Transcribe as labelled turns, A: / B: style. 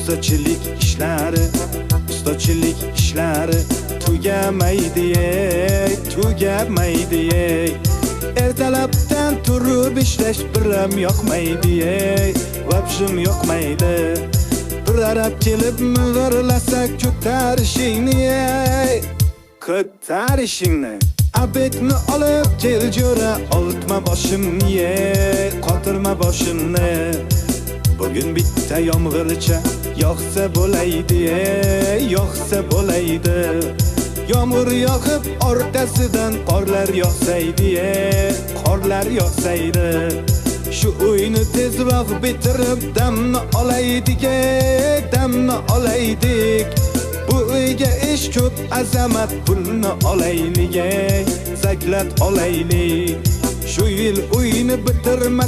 A: ustachilik ishlari tugamaydi, tugamaydi. Ertalabdan turib ishlash biram yoqmaydi, vobshim yoqmaydi. Bir arab kelib ming'irlasak ko'tarishingni, abetni olib kel jo'ra, oltma boshimni, qotirma boshimni. Bugün bitta yomg'ircha yoqsa bo'laydi, yoqsa bo'laydi. Yomg'ir yoqib orqasidan qorlar yoqsaydi, qorlar yoqsaydi. Shu uyni tezroq bitirib damni olaydik, damni olaydik. Bu uyga ish ko'p, azamat pulni olaylik, zaklat olaylik. Shu yil uyni bitirma